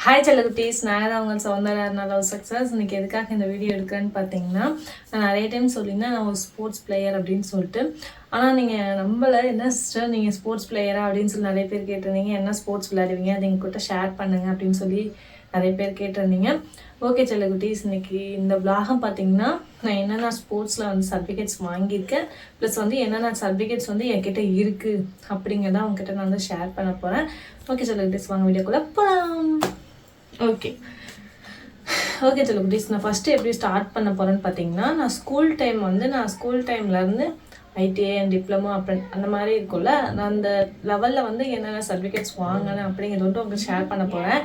Hi செல்லகுட்டீஸ், நான் தான் உங்கள் சௌந்தர்யா லவ் சக்ஸஸ். இன்றைக்கி எதுக்காக இந்த வீடியோ எடுக்கிறேன்னு பார்த்தீங்கன்னா, நான் நிறைய டைம் சொல்லியிருந்தேன் நான் ஒரு ஸ்போர்ட்ஸ் பிளேயர் அப்படின்னு சொல்லிட்டு. ஆனால் நீங்கள் நம்மள என்ன சிஸ்டர் நீங்கள் ஸ்போர்ட்ஸ் பிளேயரா அப்படின்னு சொல்லி நிறைய பேர் கேட்டிருந்தீங்க. என்ன ஸ்போர்ட்ஸ் விளையாடுவீங்க, அதை எங்ககிட்ட ஷேர் பண்ணுங்கள் அப்படின்னு சொல்லி நிறைய பேர் கேட்டிருந்தீங்க. ஓகே செல்லகுட்டீஸ், இன்றைக்கி இந்த விலாகம் பார்த்தீங்கன்னா நான் என்னென்ன ஸ்போர்ட்ஸில் வந்து சர்டிஃபிகேட்ஸ் வாங்கியிருக்கேன், ப்ளஸ் வந்து என்னென்ன சர்டிஃபிகேட்ஸ் வந்து என்கிட்ட இருக்குது அப்படிங்கிறத அவங்ககிட்ட நான் வந்து ஷேர் பண்ண போகிறேன். ஓகே செல்லகுட்டீஸ், வாங்க வீடியோக்குள்ளே போகலாம். ஓகே செல்லகுட்டீஸ், நான் ஃபஸ்ட்டு எப்படி ஸ்டார்ட் பண்ண போகிறேன்னு பார்த்தீங்கன்னா, நான் ஸ்கூல் டைம்லேருந்து ஐடிஐ அண்ட் டிப்ளமோ அந்த மாதிரி இருக்கும்ல, நான் அந்த லெவலில் வந்து என்னென்ன சர்டிஃபிகேட்ஸ் வாங்கினேன் அப்படிங்கிறது வந்து உங்களுக்கு ஷேர் பண்ண போகிறேன்.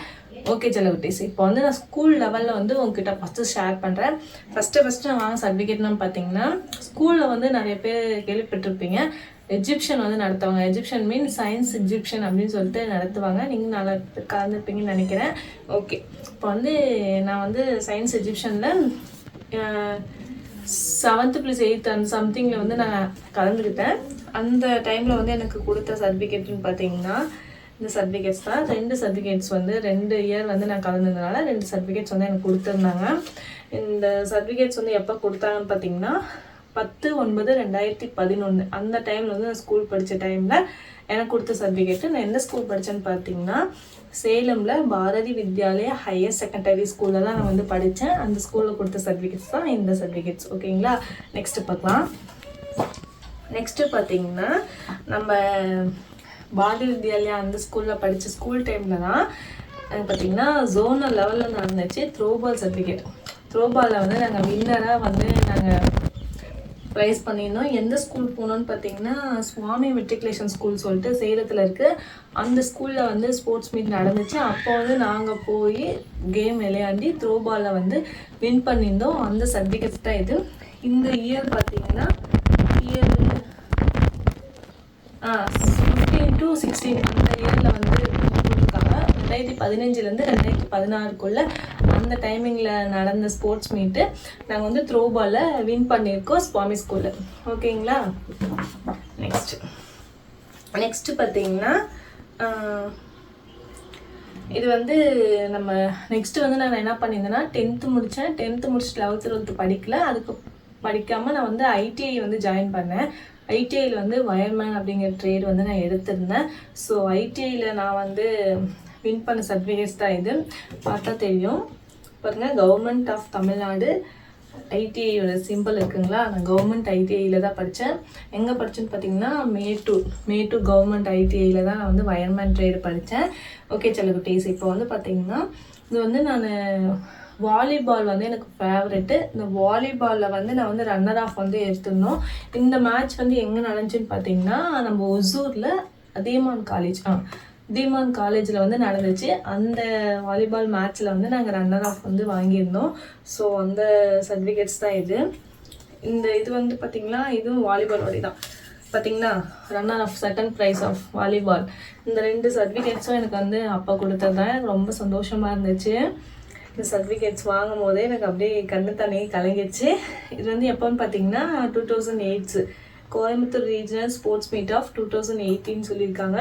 ஓகே செல்லகுட்டீஸ், இப்போ வந்து நான் ஸ்கூல் லெவலில் வந்து உங்ககிட்ட ஃபஸ்ட்டு ஷேர் பண்ணுறேன். ஃபஸ்ட்டு நான் வாங்க சர்டிஃபிகேட்னு பார்த்தீங்கன்னா, ஸ்கூலில் வந்து நிறைய பேர் கேள்விப்பட்டிருப்பீங்க, எஜிப்ஷன் வந்து நடத்துவாங்க. எஜிப்ஷன் மீன் சயின்ஸ் எஜிப்ஷன் அப்படின்னு சொல்லிட்டு நடத்துவாங்க. நீங்கள் நல்லா கலந்துருப்பீங்கன்னு நினைக்கிறேன். ஓகே, இப்போ வந்து நான் வந்து சயின்ஸ் எஜிப்ஷனில் 7th + 8th அந்த சம்திங்கில் வந்து நான் கலந்துக்கிட்டேன். அந்த டைமில் வந்து எனக்கு கொடுத்த சர்டிஃபிகேட்னு பார்த்தீங்கன்னா இந்த சர்டிஃபிகேட்ஸ் தான். 2 சர்டிஃபிகேட்ஸ் வந்து 2 இயர் வந்து நான் கலந்ததுனால 2 சர்டிஃபிகேட்ஸ் வந்து எனக்கு கொடுத்துருந்தாங்க. இந்த சர்டிஃபிகேட்ஸ் வந்து எப்போ கொடுத்தாங்கன்னு பார்த்தீங்கன்னா 10/9/2011 அந்த டைமில் வந்து நான் ஸ்கூல் படித்த டைமில் எனக்கு கொடுத்த சர்டிஃபிகேட்டு. நான் எந்த ஸ்கூல் படித்தேன்னு பார்த்தீங்கன்னா சேலமில் பாரதி வித்யாலயா ஹையர் செகண்டரி ஸ்கூலில் தான் நான் வந்து படித்தேன். அந்த ஸ்கூலில் கொடுத்த சர்டிஃபிகேட்ஸ் தான் இந்த சர்டிஃபிகேட்ஸ். ஓகேங்களா, நெக்ஸ்ட்டு பார்க்கலாம். நெக்ஸ்ட்டு பார்த்தீங்கன்னா நம்ம பாரதி வித்யாலயா அந்த ஸ்கூலில் படித்த ஸ்கூல் டைமில் தான் பார்த்தீங்கன்னா ஜோனல் லெவலில் நடந்துச்சு த்ரோபால் சர்டிஃபிகேட். த்ரோபாலில் வந்து நாங்கள் வின்னராக வந்து நாங்கள் ப்ரைஸ் பண்ணியிருந்தோம். எந்த ஸ்கூல் போனோன்னு பார்த்தீங்கன்னா சுவாமி மெட்ரிகுலேஷன் ஸ்கூல் சொல்லிட்டு சேலத்தில் இருக்குது. அந்த ஸ்கூலில் வந்து ஸ்போர்ட்ஸ் மீட் நடந்துச்சு. அப்போ வந்து நாங்கள் போய் கேம் விளையாடி த்ரோபாலில் வந்து வின் பண்ணியிருந்தோம். அந்த சர்டிஃபிகேட்ஸ் தான் இது. இந்த இயர் பார்த்தீங்கன்னா 15 to 16 இந்த இயரில் வந்து கொடுத்துருக்காங்க. 2015 2016 அந்த டைமிங்கில் நடந்த ஸ்போர்ட்ஸ் மீட்டு நாங்கள் வந்து த்ரோபாலில் வின் பண்ணியிருக்கோம் சுவாமி ஸ்கூலில். ஓகேங்களா, நெக்ஸ்ட்டு பார்த்தீங்கன்னா இது வந்து நம்ம நெக்ஸ்ட்டு வந்து நான் என்ன பண்ணியிருந்தேன்னா 10th முடித்தேன். 10th முடிச்சுட்டு 11th 12th படிக்கல. அதுக்கு படிக்காமல் நான் வந்து ஐடிஐ வந்து ஜாயின் பண்ணேன். ஐடிஐயில் வந்து வயர்மேன் அப்படிங்கிற ட்ரேட் வந்து நான் எடுத்திருந்தேன். ஸோ ஐடிஐயில் நான் வந்து வின் பண்ண சர்டிஃபிகேட்ஸ் தான் இது. பார்த்தா தெரியும் பாருங்கள், கவர்மெண்ட் ஆஃப் தமிழ்நாடு ஐடிஐயோட சிம்பிள் இருக்குங்களா. நான் கவர்மெண்ட் ஐடிஐயில் தான் படித்தேன். எங்கே படித்தேன்னு பார்த்தீங்கன்னா மேட்டூர் கவர்மெண்ட் ஐடிஐயில் தான் நான் வந்து வயர்மேன் ட்ரேடு படித்தேன். ஓகே செல்லகுட்டீஸ், இப்போ வந்து பார்த்தீங்கன்னா இது வந்து நான் வாலிபால் வந்து எனக்கு ஃபேவரெட்டு. இந்த வாலிபாலில் வந்து நான் வந்து ரன்னர் ஆஃப் வந்து எடுத்திருந்தோம். இந்த மேட்ச் வந்து எங்கே நடந்துச்சுன்னு பார்த்தீங்கன்னா நம்ம ஒசூரில் தீமான் காலேஜில் வந்து நடந்துச்சு. அந்த வாலிபால் மேட்ச்சில் வந்து நாங்கள் ரன்னர் ஆஃப் வந்து வாங்கியிருந்தோம். ஸோ அந்த சர்டிஃபிகேட்ஸ் தான் இது. இது வந்து பார்த்திங்கன்னா இதுவும் வாலிபாலோடைய தான். பார்த்திங்கன்னா runner of second prize of volleyball. இந்த 2 சர்டிஃபிகேட்ஸும் எனக்கு வந்து அப்போ கொடுத்தது தான். எனக்கு ரொம்ப சந்தோஷமாக இருந்துச்சு. இந்த சர்டிஃபிகேட்ஸ் வாங்கும் போதே எனக்கு அப்படியே கண்ணு தண்ணி கலங்கிடுச்சு. இது வந்து எப்போன்னு பார்த்தீங்கன்னா 2008 Coimbatore regional sports meet of 2018 சொல்லியிருக்காங்க.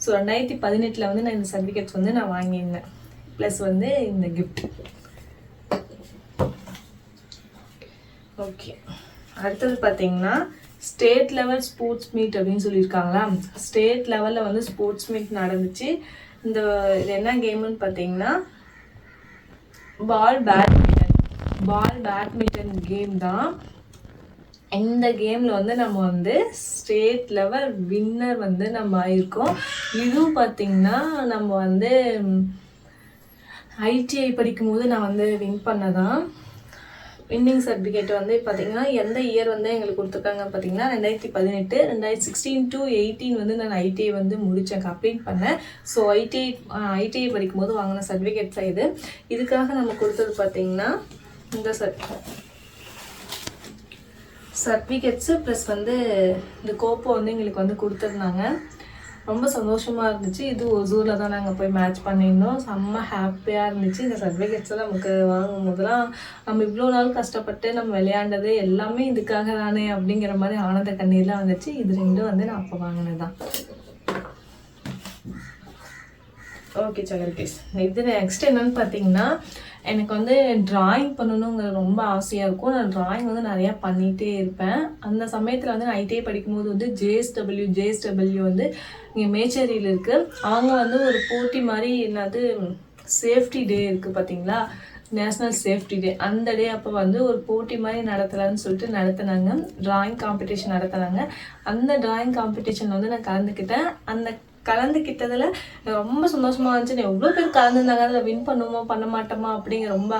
ஸோ 2018 வந்து நான் இந்த சர்டிஃபிகேட்ஸ் வந்து நான் வாங்கியிருந்தேன். ப்ளஸ் வந்து இந்த கிஃப்ட். ஓகே, அடுத்தது பார்த்தீங்கன்னா ஸ்டேட் லெவல் ஸ்போர்ட்ஸ் மீட் அப்படின்னு சொல்லியிருக்காங்களா. ஸ்டேட் லெவலில் வந்து ஸ்போர்ட்ஸ் மீட் நடந்துச்சு. இது என்ன கேமுன்னு பார்த்தீங்கன்னா பால் பேட்மிண்டன் கேம் தான். இந்த கேமில் வந்து நம்ம வந்து ஸ்டேட் லெவல் வின்னர் வந்து நம்ம ஆயிருக்கோம். இதுவும் பார்த்திங்கன்னா நம்ம வந்து ஐடிஐ படிக்கும்போது நான் வந்து வின் பண்ணதான். வின்னிங் சர்டிஃபிகேட் வந்து பார்த்திங்கன்னா எந்த இயர் வந்து எங்களுக்கு கொடுத்துருக்காங்க பார்த்திங்கன்னா 2018 2016 to 18 வந்து நான் ஐடிஐ வந்து முடித்தேன், கம்ப்ளீட் பண்ணேன். ஸோ ஐடிஐ படிக்கும்போது வாங்கின சர்டிஃபிகேட்ஸ் இது. இதுக்காக நம்ம கொடுத்தது பார்த்திங்கன்னா இந்த சர்டிஃபிகேட்ஸு ப்ளஸ் வந்து இந்த கோப்பை வந்து எங்களுக்கு வந்து கொடுத்துருந்தாங்க. ரொம்ப சந்தோஷமாக இருந்துச்சு. இது ஒசூரில் தான் நாங்கள் போய் மேட்ச் பண்ணியிருந்தோம். செம்ம ஹாப்பியாக இருந்துச்சு. இந்த சர்டிஃபிகேட்ஸ்லாம் நமக்கு வாங்கும் போதெல்லாம் நம்ம இவ்வளோ நாள் கஷ்டப்பட்டு நம்ம விளையாண்டது எல்லாமே இதுக்காக தானே அப்படிங்கிற மாதிரி ஆனந்த கண்ணீர்லாம் வந்துச்சு. இது 2 வந்து நான் அப்போ வாங்கினது தான். ஓகே சகரிகேஸ். இது நெக்ஸ்ட் என்னன்னு பார்த்தீங்கன்னா, எனக்கு வந்து ட்ராயிங் பண்ணணுங்கிற ரொம்ப ஆசையாக இருக்கும். நான் ட்ராயிங் வந்து நிறையா பண்ணிகிட்டே இருப்பேன். அந்த சமயத்தில் வந்து நான் ஐடிஐ படிக்கும்போது வந்து ஜேஎஸ்டபிள்யூ வந்து இங்கே மேச்சேரியில் இருக்குது. அவங்க வந்து ஒரு போட்டி மாதிரி என்னது சேஃப்டி டே இருக்குது பார்த்தீங்களா, நேஷ்னல் சேஃப்டி டே. அந்த டே அப்போ வந்து ஒரு போட்டி மாதிரி நடத்தலான்னு சொல்லிட்டு நடத்தினாங்க. ட்ராயிங் காம்படிஷன் நடத்தினாங்க. அந்த ட்ராயிங் காம்படிஷனில் வந்து நான் கலந்துக்கிட்டேன். அந்த கலந்துக்கிட்டதில் ரொம்ப சந்தோஷமாக இருந்துச்சு. எவ்வளோ பேர் கலந்துருந்தாங்க, அதில் வின் பண்ணுவோமா பண்ண மாட்டோமா அப்படிங்கிற ரொம்ப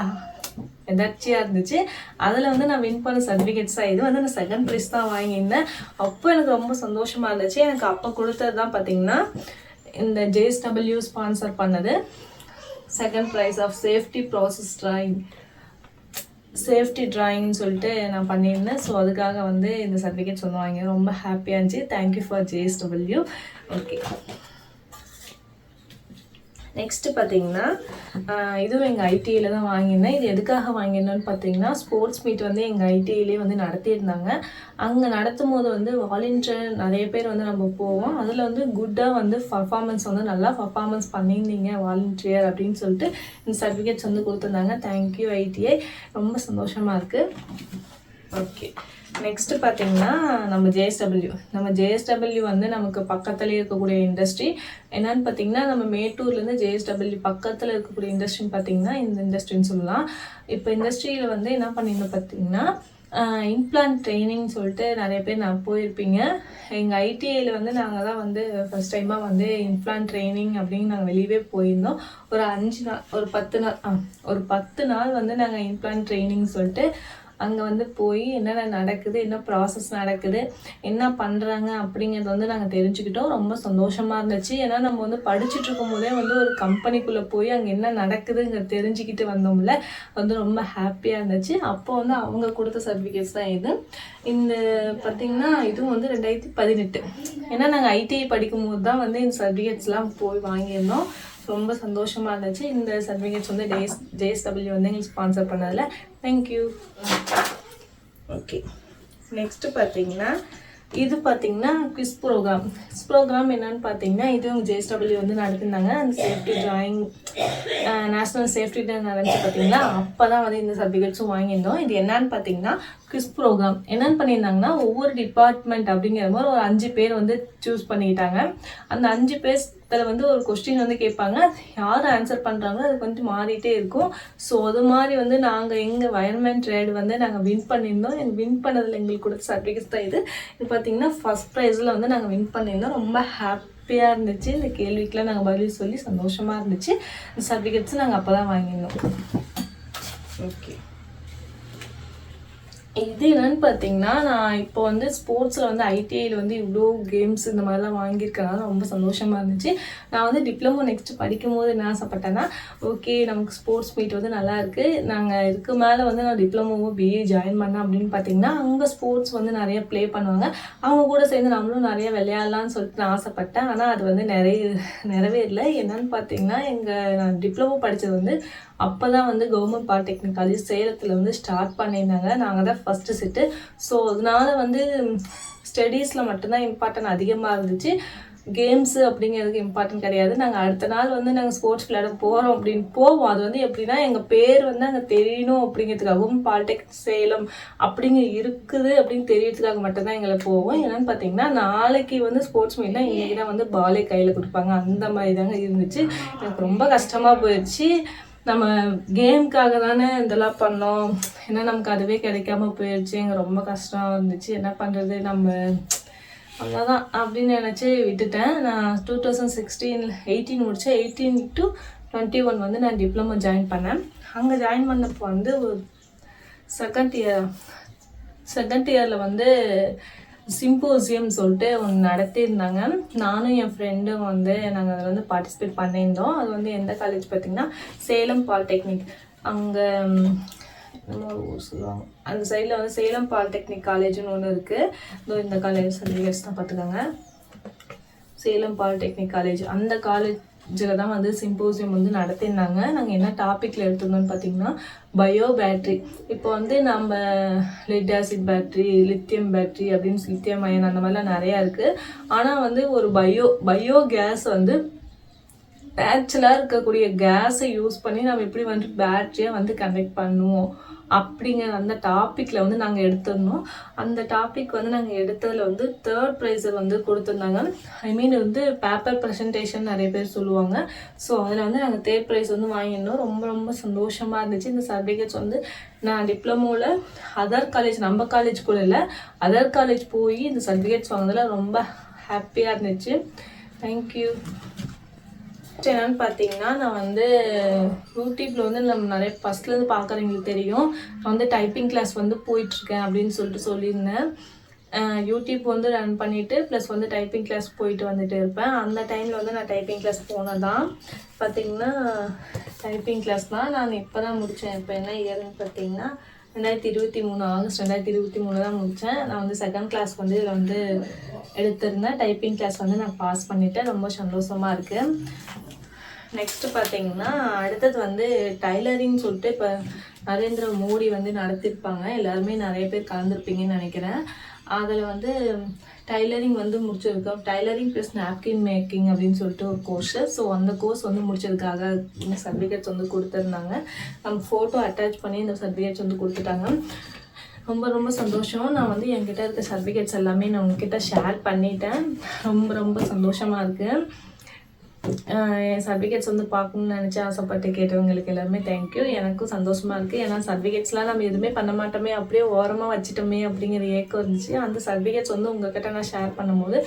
எதாச்சியாக இருந்துச்சு. அதில் வந்து நான் வின் பண்ண சர்டிஃபிகேட்ஸாக இது வந்து நான் செகண்ட் ப்ரைஸ் தான் வாங்கியிருந்தேன். அப்போ எனக்கு ரொம்ப சந்தோஷமாக இருந்துச்சு. எனக்கு அப்போ கொடுத்தது தான் பார்த்திங்கன்னா இந்த ஜேஎஸ்டபிள்யூ ஸ்பான்சர் பண்ணது செகண்ட் ப்ரைஸ் ஆஃப் சேஃப்டி ட்ராயிங்னு சொல்லிட்டு நான் பண்ணியிருந்தேன். ஸோ அதுக்காக வந்து இந்த சர்டிஃபிகேட்ஸ் வந்து வாங்கி ரொம்ப ஹாப்பியாக இருந்துச்சு. Thank you for JSW. Okay, next பார்த்தீங்கன்னா இதுவும் எங்கள் ஐடிஐயில் தான் வாங்கியிருந்தேன். இது எதுக்காக வாங்கியிருந்தேன்னு பார்த்தீங்கன்னா, ஸ்போர்ட்ஸ் மீட் வந்து எங்கள் ஐடிஐலே வந்து நடத்தியிருந்தாங்க. அங்கே நடத்தும் போது வந்து வாலண்டியர் நிறைய பேர் வந்து நம்ம போவோம். அதில் வந்து குட்டாக வந்து பர்ஃபார்மன்ஸ் வந்து நல்லா பர்ஃபார்மன்ஸ் பண்ணியிருந்தீங்க வாலண்டியர் அப்படின்னு சொல்லிட்டு இந்த சர்டிஃபிகேட்ஸ் வந்து கொடுத்துருந்தாங்க. தேங்க்யூ ஐடிஐ, ரொம்ப சந்தோஷமாக இருக்குது. ஓகே, நெக்ஸ்ட்டு பார்த்தீங்கன்னா நம்ம ஜேஎஸ்டபிள்யூ வந்து நமக்கு பக்கத்துலேயே இருக்கக்கூடிய இண்டஸ்ட்ரி என்னன்னு பார்த்தீங்கன்னா, நம்ம மேட்டூர்லேருந்து ஜேஎஸ்டபிள்யூ பக்கத்தில் இருக்கக்கூடிய இண்டஸ்ட்ரின்னு பார்த்தீங்கன்னா இந்த இண்டஸ்ட்ரின்னு சொல்லலாம். இப்போ இண்டஸ்ட்ரியில் வந்து என்ன பண்ணியிருந்தோம் பார்த்தீங்கன்னா, இம்ப்ளான்ட் ட்ரைனிங் சொல்லிட்டு நிறைய பேர் நான் போயிருப்பீங்க. எங்கள் ஐடிஐயில் வந்து நாங்கள் தான் வந்து ஃபஸ்ட் டைமாக வந்து இம்ப்ளான்ட் ட்ரைனிங் அப்படின்னு நாங்கள் வெளியவே போயிருந்தோம். ஒரு 5 நாள் ஒரு 10 நாள் வந்து நாங்கள் இம்ப்ளான்ட் ட்ரைனிங் சொல்லிட்டு அங்கே வந்து போய் என்னென்ன நடக்குது, என்ன ப்ராசஸ் நடக்குது, என்ன பண்ணுறாங்க அப்படிங்கிறத வந்து நாங்கள் தெரிஞ்சுக்கிட்டோம். ரொம்ப சந்தோஷமாக இருந்துச்சு. ஏன்னா நம்ம வந்து படிச்சுட்டு இருக்கும் போதே வந்து ஒரு கம்பெனிக்குள்ளே போய் அங்கே என்ன நடக்குதுங்கிற தெரிஞ்சுக்கிட்டு வந்தோம்ல, வந்து ரொம்ப ஹாப்பியாக இருந்துச்சு. அப்போ வந்து அவங்க கொடுத்த சர்டிஃபிகேட்ஸ் தான் இது. இந்த பார்த்திங்கன்னா இதுவும் வந்து 2018. ஏன்னா நாங்கள் ஐடிஐ படிக்கும்போது தான் வந்து இந்த சர்டிஃபிகேட்ஸ்லாம் போய் வாங்கியிருந்தோம். ரொம்ப சந்தோஷமாக இருந்துச்சு. இந்த சர்டிஃபிகேட்ஸ் வந்து ஜேஎஸ்டபிள்யூ வந்து எங்களுக்கு ஸ்பான்சர் பண்ணதில் தேங்க்யூ. ஓகே, நெக்ஸ்ட்டு பார்த்தீங்கன்னா இது பார்த்தீங்கன்னா குவிஸ் ப்ரோக்ராம் என்னன்னு பார்த்தீங்கன்னா, இதுவும் ஜேஎஸ்டபிள்யூ வந்து நடத்திருந்தாங்க. அந்த safety drawing national safety day நடந்துச்சு பார்த்தீங்களா, அப்போ தான் வந்து இந்த சர்டிஃபிகேட்ஸும் வாங்கியிருந்தோம். இது என்னன்னு பார்த்தீங்கன்னா குவிஸ் ப்ரோக்ராம். என்னென்னு பண்ணியிருந்தாங்கன்னா, ஒவ்வொரு டிபார்ட்மெண்ட் அப்படிங்கிற மாதிரி ஒரு 5 பேர் வந்து சூஸ் பண்ணிக்கிட்டாங்க. அந்த 5 பேர் வந்து ஒரு கொஸ்டின் வந்து கேட்பாங்க. யார் ஆன்சர் பண்ணுறாங்களோ அது கொஞ்சம் மாறிட்டே இருக்கும். ஸோ அது மாதிரி வந்து நாங்கள் எங்கள் வயர்மேன் ட்ரேடு வந்து நாங்கள் வின் பண்ணியிருந்தோம். வின் பண்ணதில் எங்களுக்கு கொடுத்த சர்டிஃபிகேட்ஸ் தான் இது. இது பார்த்திங்கன்னா ஃபஸ்ட் ப்ரைஸில் வந்து நாங்கள் வின் பண்ணியிருந்தோம். ரொம்ப ஹாப்பியாக இருந்துச்சு. இந்த கேள்விக்கெலாம் நாங்கள் பதில் சொல்லி சந்தோஷமாக இருந்துச்சு. இந்த சர்டிஃபிகேட்ஸ் நாங்கள் அப்போ தான் வாங்கியிருந்தோம். ஓகே, இது என்னன்னு பார்த்தீங்கன்னா, நான் இப்போ வந்து ஸ்போர்ட்ஸில் வந்து ஐடிஐயில் வந்து இவ்வளோ கேம்ஸ் இந்த மாதிரிலாம் வாங்கியிருக்கனால ரொம்ப சந்தோஷமாக இருந்துச்சு. நான் வந்து டிப்ளமோ நெக்ஸ்ட்டு படிக்கும்போது என்ன ஆசைப்பட்டேன்னா, ஓகே நமக்கு ஸ்போர்ட்ஸ் மீட் வந்து நல்லா இருக்குது, நாங்கள் இதுக்கு மேலே வந்து நான் டிப்ளமோவோ பிஏ ஜாயின் பண்ணேன் அப்படின்னு பார்த்தீங்கன்னா, அங்கே ஸ்போர்ட்ஸ் வந்து நிறைய ப்ளே பண்ணுவாங்க. அவங்க கூட சேர்ந்து நம்மளும் நிறைய விளையாடலான்னு சொல்லிட்டு நான் ஆசைப்பட்டேன். ஆனால் அது வந்து நிறைவேறல. என்னன்னு பார்த்தீங்கன்னா, நான் டிப்ளமோ படித்தது வந்து அப்போ தான் வந்து கவர்மெண்ட் பாலிடெக்னிக் காலேஜ் சேலத்தில் வந்து ஸ்டார்ட் பண்ணியிருந்தாங்க. நாங்கள் தான் ஃபஸ்ட்டு செட்டு. ஸோ அதனால வந்து ஸ்டடீஸில் மட்டும்தான் இம்பார்ட்டன்ட் அதிகமாக இருந்துச்சு. கேம்ஸு அப்படிங்கிறதுக்கு இம்பார்ட்டன்ட் கிடையாது. நாங்கள் அடுத்த நாள் வந்து நாங்கள் ஸ்போர்ட்ஸ் விளையாட போகிறோம் அப்படின்னு போவோம். அது வந்து எப்படின்னா, எங்கள் பேர் வந்து அங்கே தெரியணும் அப்படிங்கிறதுக்காகவும் பாலிடெக்னிக் சேலம் அப்படிங்க இருக்குது அப்படின்னு தெரியறதுக்காக மட்டும்தான் எங்களை போவோம். என்னென்னு பார்த்தீங்கன்னா, நாளைக்கு வந்து ஸ்போர்ட்ஸ் மீட்னா இன்றைக்கி தான் வந்து பாலே கையில் கொடுப்பாங்க. அந்த மாதிரி தாங்க இருந்துச்சு. எனக்கு ரொம்ப கஷ்டமாக போயிடுச்சு. நம்ம கேமுக்காக தானே இதெல்லாம் பண்ணோம், ஏன்னா நமக்கு அதுவே கிடைக்காம போயிடுச்சு. எங்களுக்கு ரொம்ப கஷ்டம் இருந்துச்சு. என்ன பண்ணுறது, நம்ம அவ்வளோதான் அப்படின்னு நினச்சி விட்டுட்டேன். நான் 2018 முடித்தேன். 18 to 21 வந்து நான் டிப்ளமோ ஜாயின் பண்ணேன். அங்கே ஜாயின் பண்ணப்போ வந்து ஒரு செகண்ட் இயரில் வந்து சிம்போசியம் சொல்லிட்டு ஒன்று நடத்தியிருந்தாங்க. நானும் என் ஃப்ரெண்டும் வந்து நாங்கள் அதில் வந்து பார்ட்டிசிபேட் பண்ணியிருந்தோம். அது வந்து எந்த காலேஜ் பார்த்திங்கன்னா, சேலம் பாலிடெக்னிக். அங்கே ஒரு ஊர் சொல்லுவாங்க, அந்த சைடில் வந்து சேலம் பாலிடெக்னிக் காலேஜ்னு ஒன்று இருக்குது. இந்த காலேஜ் சர்டிஃபிகேட்ஸ் தான் பார்த்துக்கோங்க. சேலம் பாலிடெக்னிக் காலேஜ், அந்த காலேஜில் தான் வந்து சிம்போசியம் வந்து நடத்தியிருந்தாங்க. நாங்கள் என்ன டாப்பிக்கில் எடுத்திருந்தோம்னு பார்த்தீங்கன்னா, பயோ பேட்ரி. இப்போ வந்து நம்ம lead acid battery, lithium battery அப்படின்னு லித்தியம் அயன் அந்த மாதிரிலாம் நிறையா இருக்குது. ஆனால் வந்து ஒரு பயோ கேஸ் வந்து நேச்சுரலாக இருக்கக்கூடிய கேஸை யூஸ் பண்ணி நம்ம எப்படி வந்து பேட்டரியை வந்து கனெக்ட் பண்ணுவோம் அப்படிங்கிற அந்த டாப்பிக்கில் வந்து நாங்கள் எடுத்திருந்தோம். அந்த டாபிக் வந்து நாங்கள் எடுத்ததில் வந்து 3rd ப்ரைஸை வந்து கொடுத்துருந்தாங்க. ஐ மீன் வந்து பேப்பர் ப்ரெசன்டேஷன் நிறைய பேர் சொல்லுவாங்க. ஸோ அதில் வந்து நாங்கள் 3rd ப்ரைஸ் வந்து வாங்கியிருந்தோம். ரொம்ப ரொம்ப சந்தோஷமாக இருந்துச்சு. இந்த சர்டிஃபிகேட்ஸ் வந்து நான் டிப்ளமோவில் அதர் காலேஜ், நம்ம காலேஜ் கூட இல்லை, அதர் காலேஜ் போய் இந்த சர்டிஃபிகேட்ஸ் வாங்கினதில் ரொம்ப ஹாப்பியாக இருந்துச்சு. தேங்க்யூ. என்னன்னு பார்த்தீங்கன்னா, நான் வந்து யூடியூப்பில் வந்து நம்ம நிறைய ஃபஸ்ட்லேருந்து பார்க்குறவங்களுக்கு தெரியும், நான் வந்து டைப்பிங் கிளாஸ் வந்து போயிட்டுருக்கேன் அப்படின்னு சொல்லியிருந்தேன். யூடியூப் வந்து ரன் பண்ணிவிட்டு ப்ளஸ் வந்து டைப்பிங் கிளாஸ் போயிட்டு வந்துட்டு இருப்பேன். அந்த டைமில் வந்து நான் டைப்பிங் கிளாஸ் போனதான் பார்த்தீங்கன்னா, டைப்பிங் கிளாஸ் தான் நான் இப்போ தான் முடித்தேன். இப்போ என்ன இயர்னு பார்த்தீங்கன்னா 2023 ஆகஸ்ட் 2023 தான் முடித்தேன். நான் வந்து 2nd கிளாஸ் வந்து இதில் வந்து எடுத்திருந்தேன். டைப்பிங் கிளாஸ் வந்து நான் பாஸ் பண்ணிவிட்டேன். ரொம்ப சந்தோஷமாக இருக்குது. நெக்ஸ்ட்டு பார்த்தீங்கன்னா, அடுத்தது வந்து டைலரிங் சொல்லிட்டு இப்போ நரேந்திர மோடி வந்து நடத்திருப்பாங்க. எல்லாருமே நிறைய பேர் கலந்துருப்பீங்கன்னு நினைக்கிறேன். அதில் வந்து டைலரிங் வந்து முடிச்சிருக்கோம். டைலரிங் ப்ளஸ் நாப்கின் மேக்கிங் அப்படின்னு சொல்லிட்டு ஒரு கோர்ஸு. ஸோ அந்த கோர்ஸ் வந்து முடிச்சதுக்காக இந்த சர்டிஃபிகேட்ஸ் வந்து கொடுத்துருந்தாங்க. நம்ம ஃபோட்டோ அட்டாச் பண்ணி இந்த சர்டிஃபிகேட்ஸ் வந்து கொடுத்துட்டாங்க. ரொம்ப ரொம்ப சந்தோஷம். நான் வந்து என்கிட்ட இருக்க சர்டிஃபிகேட்ஸ் எல்லாமே நான் உங்ககிட்ட ஷேர் பண்ணிட்டேன். ரொம்ப ரொம்ப சந்தோஷமாக இருக்குது. என் சர்டிஃபிகேட்ஸ் வந்து பார்க்கணுன்னு நினச்சி ஆசைப்பட்டு கேட்டவங்களுக்கு எல்லாருமே தேங்க்யூ. எனக்கும் சந்தோஷமாக இருக்குது. ஏன்னா சர்டிஃபிகேட்ஸ்லாம் நம்ம எதுவுமே பண்ண மாட்டோமே, அப்படியே ஓரமாக வச்சுட்டோமே அப்படிங்கிற ஏக்கம் இருந்துச்சு. அந்த சர்டிஃபிகேட்ஸ் வந்து உங்கள்கிட்ட நான் ஷேர் பண்ணும்போது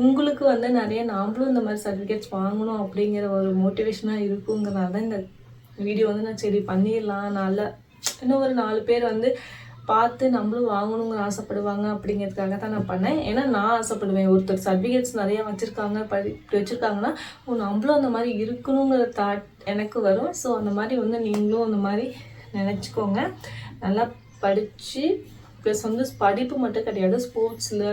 உங்களுக்கு வந்து நிறைய நாமளும் இந்த மாதிரி சர்டிஃபிகேட்ஸ் வாங்கணும் அப்படிங்கிற ஒரு மோட்டிவேஷனாக இருக்குங்கிறனால தான் இந்த வீடியோ வந்து நான் சரி பண்ணிடலாம். இன்னும் ஒரு 4 பேர் வந்து பார்த்து நம்மளும் வாங்கணுங்கிற ஆசைப்படுவாங்க அப்படிங்கிறதுக்காக தான் நான் பண்ணேன். ஏன்னா நான் ஆசைப்படுவேன், ஒருத்தர் சர்டிஃபிகேட்ஸ் நிறையா வச்சுருக்காங்க, இப்படி வச்சுருக்காங்கன்னா நம்மளும் அந்த மாதிரி இருக்கணுங்கிற தாட் எனக்கு வரும். ஸோ அந்த மாதிரி வந்து நீங்களும் அந்த மாதிரி நினச்சிக்கோங்க. நல்லா படித்து ப்ளஸ் வந்து படிப்பு மட்டும் கிடையாது, ஸ்போர்ட்ஸில்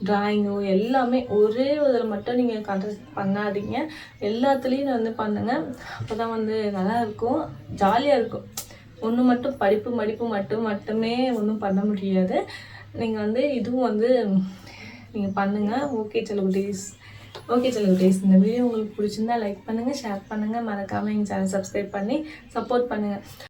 ட்ராயிங்கோ எல்லாமே ஒரே இதில் மட்டும் நீங்கள் கான்சன்ட்ரேட் பண்ணாதீங்க. எல்லாத்துலேயும் வந்து பண்ணுங்கள். அப்போ தான் வந்து நல்லாயிருக்கும், ஜாலியாக இருக்கும். ஒன்று மட்டும் படிப்பு மட்டுமே ஒன்றும் பண்ண முடியாது. நீங்கள் வந்து இதுவும் வந்து நீங்கள் பண்ணுங்கள். ஓகே செல்லகுட்டீஸ். இந்த வீடியோ உங்களுக்கு பிடிச்சிருந்தா லைக் பண்ணுங்கள், ஷேர் பண்ணுங்கள், மறக்காமல் எங்கள் சேனல் சப்ஸ்கிரைப் பண்ணி சப்போர்ட் பண்ணுங்கள்.